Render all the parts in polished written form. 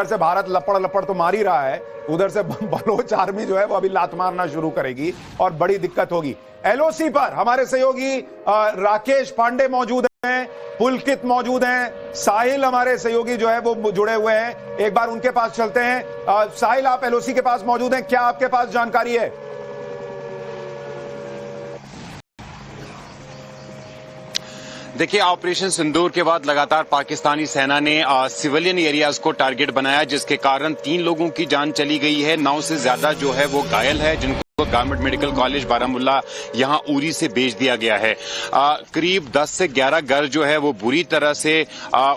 से भारत लपड़ लपड़ तो मार ही रहा है, उधर से बलोच आर्मी जो है वो अभी लात मारना शुरू करेगी और बड़ी दिक्कत होगी। एलओसी पर हमारे सहयोगी राकेश पांडे मौजूद हैं, पुलकित मौजूद हैं, साहिल हमारे सहयोगी जो है वो जुड़े हुए हैं। एक बार उनके पास चलते हैं। साहिल, आप एलओसी के पास मौजूद हैं, क्या आपके पास जानकारी है? देखिए, ऑपरेशन सिंदूर के बाद लगातार पाकिस्तानी सेना ने सिविलियन एरियाज को टारगेट बनाया, जिसके कारण 3 लोगों की जान चली गई है। 9 से ज्यादा जो है वो घायल है, जिनको गवर्नमेंट मेडिकल कॉलेज बारामुल्ला यहां उरी से भेज दिया गया है। करीब 10 से 11 घर जो है वो बुरी तरह से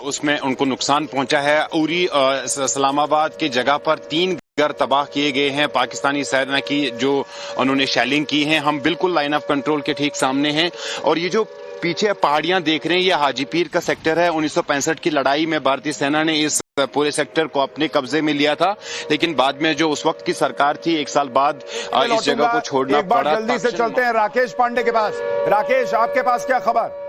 उसमें उनको नुकसान पहुंचा है। उरी इस्लामाबाद की जगह पर 3 घर तबाह किए गए हैं पाकिस्तानी सेना की, जो उन्होंने शेलिंग की है। हम बिल्कुल लाइन ऑफ कंट्रोल के ठीक सामने हैं और ये जो पीछे पहाड़ियां देख रहे हैं, ये हाजीपीर का सेक्टर है। 1965 की लड़ाई में भारतीय सेना ने इस पूरे सेक्टर को अपने कब्जे में लिया था, लेकिन बाद में जो उस वक्त की सरकार थी, 1 साल बाद इस जगह को छोड़ना पड़ा। जल्दी से चलते हैं राकेश पांडे के पास। राकेश, आपके पास क्या खबर?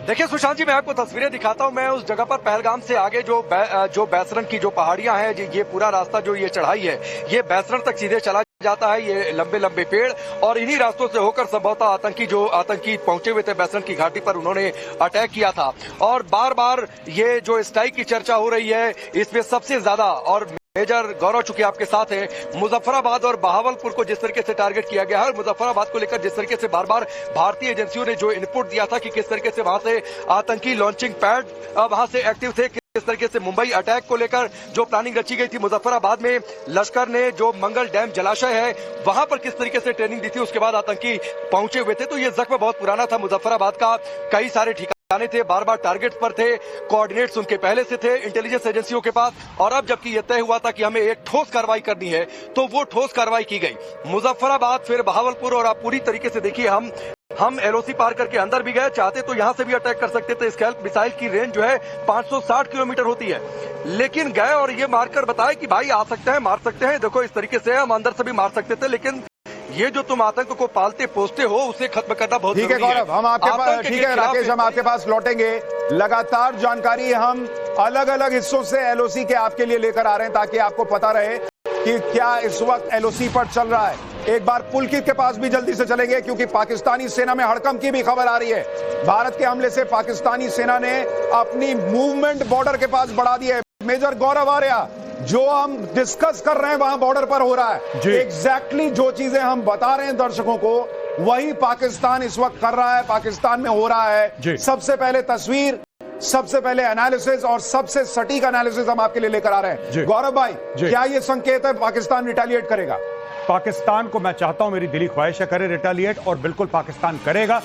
देखिए सुशांत जी, मैं आपको तस्वीरें दिखाता हूं। मैं उस जगह पर पहलगाम से आगे जो बैसरन की जो पहाड़ियां हैं, ये पूरा रास्ता जो ये चढ़ाई है, ये बैसरन तक सीधे चला जाता है। ये लंबे लंबे पेड़ और इन्हीं रास्तों से होकर संभवतः आतंकी पहुंचे हुए थे बैसरन की घाटी पर, उन्होंने अटैक किया था। और बार बार ये जो स्ट्राइक की चर्चा हो रही है, इसमें सबसे ज्यादा, और मेजर गौरव चुके आपके साथ हैं, मुजफ्फराबाद और बहावलपुर को जिस तरीके से टारगेट किया गया है, मुजफ्फराबाद को लेकर जिस तरीके से बार बार भारतीय एजेंसियों ने जो इनपुट दिया था कि किस तरीके से वहां से आतंकी लॉन्चिंग पैड वहां से एक्टिव थे, किस तरीके से मुंबई अटैक को लेकर जो प्लानिंग रची गई थी, मुजफ्फराबाद में लश्कर ने जो मंगल डैम जलाशय है वहां पर किस तरीके से ट्रेनिंग दी थी, उसके बाद आतंकी पहुंचे हुए थे। तो ये जख्म बहुत पुराना था मुजफ्फराबाद का, कई सारे ठिकाने थे, बार बार टारगेट पर थे, कोऑर्डिनेट्स उनके पहले से थे इंटेलिजेंस एजेंसियों के पास। और अब जबकि यह तय हुआ था कि हमें एक ठोस कार्रवाई करनी है, तो वो ठोस कार्रवाई की गई। मुजफ्फराबाद, फिर बहावलपुर, और आप पूरी तरीके से देखिए, हम एलओसी पार करके अंदर भी गए, चाहते तो यहां से भी अटैक कर सकते थे। स्कैल्प मिसाइल की रेंज जो है 560 किलोमीटर होती है, लेकिन गए और ये मारकर बताए कि भाई आ सकते हैं, मार सकते हैं, देखो इस तरीके से हम अंदर से भी मार सकते थे, लेकिन ये जो तुम आतंक को पालते पोसते हो उसे खत्म करना बहुत ठीक है। गौरव, हम आपके पास, ठीक है राकेश, हम आपके पास लौटेंगे। लगातार जानकारी हम अलग अलग हिस्सों से एलओसी के आपके लिए लेकर आ रहे हैं, ताकि आपको पता रहे कि क्या इस वक्त एलओसी पर चल रहा है। एक बार पुलकित के पास भी जल्दी से चलेंगे, क्योंकि पाकिस्तानी सेना में हड़कंप की भी खबर आ रही है। भारत के हमले से पाकिस्तानी सेना ने अपनी मूवमेंट बॉर्डर के पास बढ़ा दी है। मेजर गौरव आर्या, जो हम डिस्कस कर रहे हैं वहां बॉर्डर पर हो रहा है, एग्जैक्टली जो चीजें हम बता रहे हैं दर्शकों को, वही पाकिस्तान इस वक्त कर रहा है, पाकिस्तान में हो रहा है। सबसे पहले तस्वीर, सबसे पहले एनालिसिस और सबसे सटीक एनालिसिस हम आपके लिए लेकर आ रहे हैं। गौरव भाई, क्या ये संकेत है पाकिस्तान रिटेलिएट करेगा? पाकिस्तान को मैं चाहता हूं, मेरी दिली ख्वाहिश है करे रिटेलिएट, और बिल्कुल पाकिस्तान करेगा।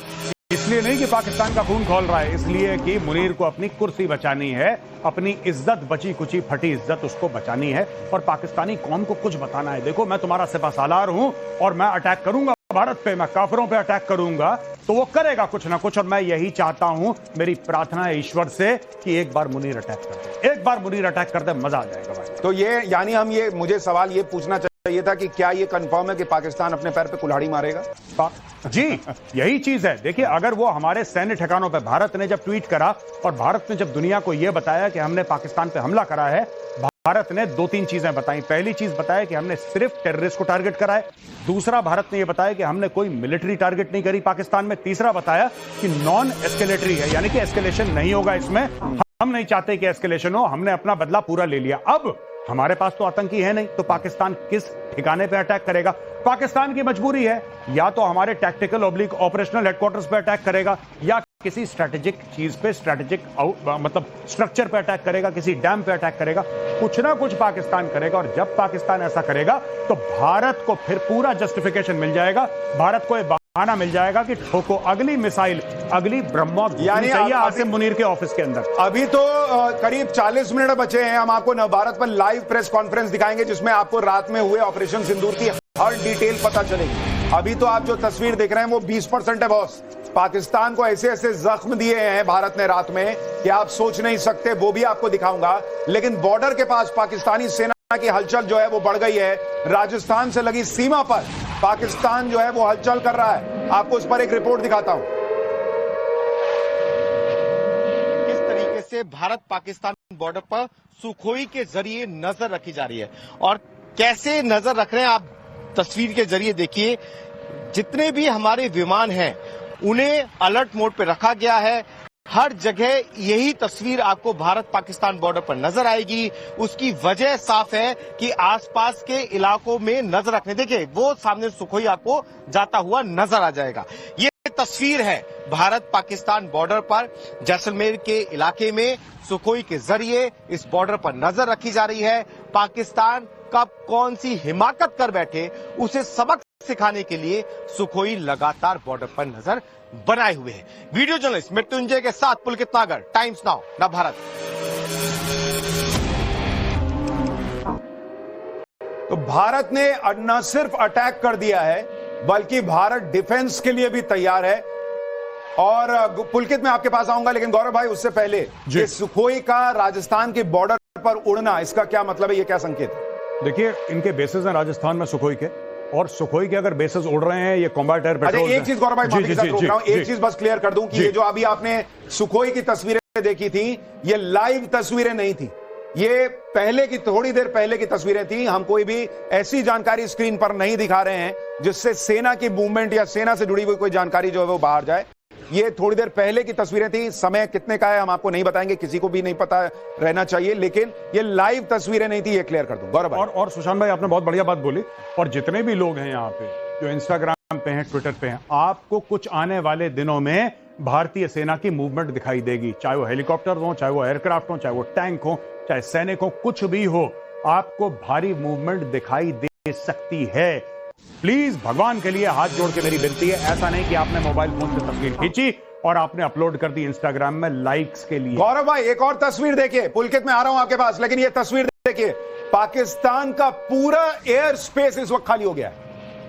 इसलिए नहीं कि पाकिस्तान का खून खौल रहा है, इसलिए कि मुनीर को अपनी कुर्सी बचानी है, अपनी इज्जत, बची कुची फटी इज्जत उसको बचानी है, और पाकिस्तानी कौम को कुछ बताना है। देखो, मैं तुम्हारा सिपहसालार हूं और मैं अटैक करूंगा भारत पे, मैं काफिरों पे अटैक करूंगा, तो वो करेगा कुछ ना कुछ, और मैं यही चाहता हूं। मेरी प्रार्थना है ईश्वर से कि एक बार मुनीर अटैक कर दे, एक बार मुनीर अटैक कर दे, मजा आ जाएगा भाई। तो ये यानी हम ये, मुझे सवाल ये पूछना चाहिए था कि क्या ये कंफर्म है कि पाकिस्तान अपने पैर पे कुल्हाड़ी मारेगा? जी, यही चीज है। देखिए, अगर वो हमारे सैन्य ठिकानों पे, भारत ने जब ट्वीट करा और भारत ने जब दुनिया को यह बताया कि हमने पाकिस्तान पे हमला करा है, भारत ने 2-3 चीजें बताई। पहली चीज बताया कि हमने सिर्फ टेररिस्ट को टारगेट करा है। दूसरा, भारत ने यह बताया कि हमने कोई मिलिट्री टारगेट नहीं करी पाकिस्तान में। तीसरा बताया कि नॉन एस्केलेटरी है, यानी कि एस्केलेशन नहीं होगा इसमें, हम नहीं चाहते कि एस्केलेशन हो, हमने अपना बदला पूरा ले लिया। अब हमारे पास तो आतंकी है नहीं, तो पाकिस्तान किस ठिकाने पे अटैक करेगा? पाकिस्तान की मजबूरी है, या तो हमारे टैक्टिकल ऑब्लिक ऑपरेशनल हेडक्वार्टर्स पे अटैक करेगा, या किसी स्ट्रेटेजिक चीज पे, स्ट्रेटेजिक मतलब स्ट्रक्चर पे अटैक करेगा, किसी डैम पे अटैक करेगा, कुछ ना कुछ पाकिस्तान करेगा। और जब पाकिस्तान ऐसा करेगा तो भारत को फिर पूरा जस्टिफिकेशन मिल जाएगा, भारत को एक बहाना मिल जाएगा कि ठोको अगली मिसाइल, अगली ब्रह्मोस, यानी आसिम मुनीर के ऑफिस के अंदर। अभी तो करीब 40 मिनट बचे हैं, हम आपको नवभारत पर लाइव प्रेस कॉन्फ्रेंस दिखाएंगे, जिसमें आपको रात में हुए ऑपरेशन सिंदूर की हर डिटेल पता चलेगी। अभी तो आप जो तस्वीर देख रहे हैं वो 20% है बॉस। पाकिस्तान को ऐसे ऐसे जख्म दिए हैं भारत ने रात में कि आप सोच नहीं सकते, वो भी आपको दिखाऊंगा। लेकिन बॉर्डर के पास पाकिस्तानी सेना की हलचल जो है वो बढ़ गई है। राजस्थान से लगी सीमा पर पाकिस्तान जो है वो हलचल कर रहा है। आपको इस पर एक रिपोर्ट दिखाता हूं। से भारत पाकिस्तान बॉर्डर पर सुखोई के जरिए नजर रखी जा रही है। और कैसे नजर रख रहे हैं आप तस्वीर के जरिए देखिए। जितने भी हमारे विमान हैं उन्हें अलर्ट मोड पे रखा गया है। हर जगह यही तस्वीर आपको भारत पाकिस्तान बॉर्डर पर नजर आएगी। उसकी वजह साफ है कि आसपास के इलाकों में नजर रखने, देखिए वो सामने सुखोई आपको जाता हुआ नजर आ जाएगा। ये तस्वीर है भारत पाकिस्तान बॉर्डर पर जैसलमेर के इलाके में सुखोई के जरिए इस बॉर्डर पर नजर रखी जा रही है। पाकिस्तान कब कौन सी हिमाकत कर बैठे उसे सबक सिखाने के लिए सुखोई लगातार बॉर्डर पर नजर बनाए हुए हैं। वीडियो जर्नलिस्ट मृत्युंजय के साथ पुलकित नागर, टाइम्स नाउ नव भारत। तो भारत ने न सिर्फ अटैक कर दिया है बल्कि भारत डिफेंस के लिए भी तैयार है। और पुलकित मैं आपके पास आऊंगा, लेकिन गौरव भाई उससे पहले ये सुखोई का राजस्थान के बॉर्डर पर उड़ना, इसका क्या मतलब है, ये क्या संकेत है? देखिए, इनके बेसिस हैं राजस्थान में सुखोई के, और सुखोई के अगर बेसिस उड़ रहे हैं ये कॉम्बैट एयर पेट्रोल। एक चीज गौरव भाई माफी के साथ रोक रहा हूं, एक चीज बस क्लियर कर दूं कि ये जो अभी आपने सुखोई की तस्वीरें देखी थी ये लाइव तस्वीरें नहीं थी, ये पहले की, थोड़ी देर पहले की तस्वीरें थी। हम कोई भी ऐसी जानकारी स्क्रीन पर नहीं दिखा रहे हैं जिससे सेना की मूवमेंट या सेना से जुड़ी हुई कोई जानकारी जो है वो बाहर जाए। ये थोड़ी देर पहले की तस्वीरें थी। समय कितने का है हम आपको नहीं बताएंगे, किसी को भी नहीं पता रहना चाहिए, लेकिन ये लाइव तस्वीरें नहीं थी, ये क्लियर कर दूं। गौरव भाई और सुशांत भाई आपने बहुत बढ़िया बात बोली। और जितने भी लोग हैं यहाँ पे जो इंस्टाग्राम पे हैं, ट्विटर पे हैं, आपको कुछ आने वाले दिनों में भारतीय सेना की मूवमेंट दिखाई देगी, चाहे वो हेलीकॉप्टर हो, चाहे वो एयरक्राफ्ट हो, चाहे वो टैंक हो, चाहे सैनिक हो, कुछ भी हो, आपको भारी मूवमेंट दिखाई दे सकती है। प्लीज भगवान के लिए हाथ जोड़ के मेरी विनती है, ऐसा नहीं कि आपने मोबाइल फोन से तस्वीर खींची और आपने अपलोड कर दी इंस्टाग्राम में लाइक्स के लिए। गौरव भाई एक और तस्वीर देखिए, पुलकित में आ रहा हूं आपके पास, लेकिन ये तस्वीर देखिए, पाकिस्तान का पूरा एयर स्पेस इस वक्त खाली हो गया है,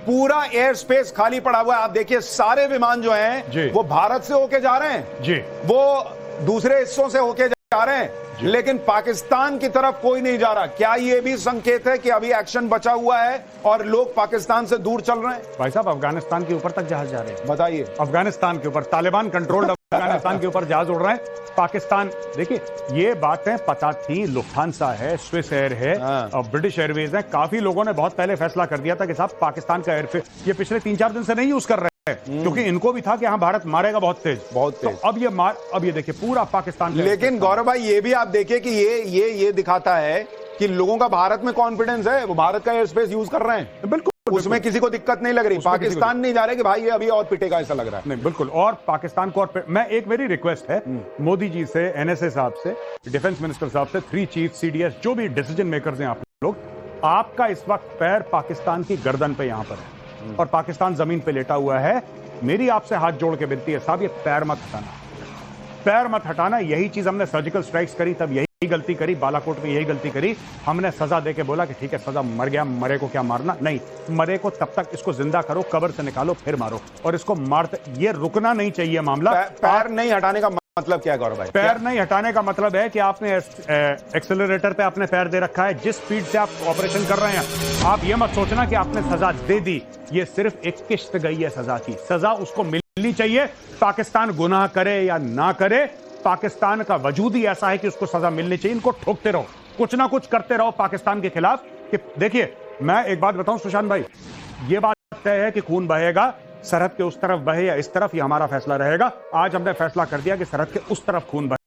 पूरा एयर स्पेस खाली पड़ा हुआ है। आप देखिए सारे विमान जो हैं वो भारत से होके जा रहे हैं जी, वो दूसरे हिस्सों से होके जा रहे हैं, लेकिन पाकिस्तान की तरफ कोई नहीं जा रहा। क्या ये भी संकेत है कि अभी एक्शन बचा हुआ है और लोग पाकिस्तान से दूर चल रहे हैं? भाई साहब, अफगानिस्तान के ऊपर तक जहाज जा रहे हैं। बताइए, अफगानिस्तान के ऊपर, तालिबान कंट्रोल्ड अफगानिस्तान के ऊपर जहाज उड़ रहे हैं। पाकिस्तान, देखिए ये बातें पता थी, लुफ्थांसा है, स्विस एयर है और ब्रिटिश एयरवेज है। काफी लोगों ने बहुत पहले फैसला कर दिया था कि साहब पाकिस्तान का एयरफेयर ये पिछले 3-4 दिन से नहीं यूज कर रहे हैं, क्योंकि इनको भी था कि हाँ भारत मारेगा बहुत तेज। तो अब ये देखिए पूरा पाकिस्तान। लेकिन गौरव भाई ये भी आप देखिए कि ये दिखाता है कि लोगों का भारत में कॉन्फिडेंस है, वो भारत का एयर स्पेस यूज कर रहे हैं। बिल्कुल, उसमें किसी को दिक्कत नहीं लग रही। पाकिस्तान नहीं जा रहे कि भाई ये अभी और पिटेगा, ऐसा लग रहा है। नहीं, बिल्कुल। और पाकिस्तान को मैं एक मेरी रिक्वेस्ट है मोदी जी से, एनएसए साहब से, डिफेंस मिनिस्टर साहब से, 3 चीफ सीडीएस जो भी डिसीजन मेकर्स हैं आप लोग, आपका इस वक्त पैर पाकिस्तान की गर्दन पे यहां पर है और पाकिस्तान जमीन पे लेटा हुआ है। मेरी आपसे हाथ जोड़ के विनती है साहब, ये पैर मत हटाना, पैर मत हटाना। यही चीज हमने सर्जिकल स्ट्राइक्स करी तब यही गलती करी, बालाकोट में यही गलती करी। हमने सजा देके बोला कि ठीक है सजा, मर गया, मरे को क्या मारना, नहीं, मरे को तब तक इसको जिंदा करो, कब्र से निकालो, फिर मारो, और इसको मारते, ये रुकना नहीं चाहिए मामला। पैर नहीं हटाने का मतलब क्या है गौरव भाई? पैर नहीं हटाने का मतलब है कि आपने एक्सेलरेटर पे आपने पैर दे रखा है, जिस स्पीड से आप ऑपरेशन कर रहे हैं, आप ये मत सोचना कि आपने सजा दे दी। ये सिर्फ एक किश्त गई है सजा की, सजा उसको मिलनी चाहिए। पाकिस्तान गुनाह करे या ना करे, पाकिस्तान का वजूद ही ऐसा है कि उसको सजा मिलनी चाहिए। इनको ठोकते रहो, कुछ ना कुछ करते रहो पाकिस्तान के खिलाफ। कि देखिए मैं एक बात बताऊं सुशांत भाई, ये बात तय है कि खून बहेगा, सरहद के उस तरफ बहे या इस तरफ, ये हमारा फैसला रहेगा। आज हमने फैसला कर दिया कि सरहद के उस तरफ खून बहे।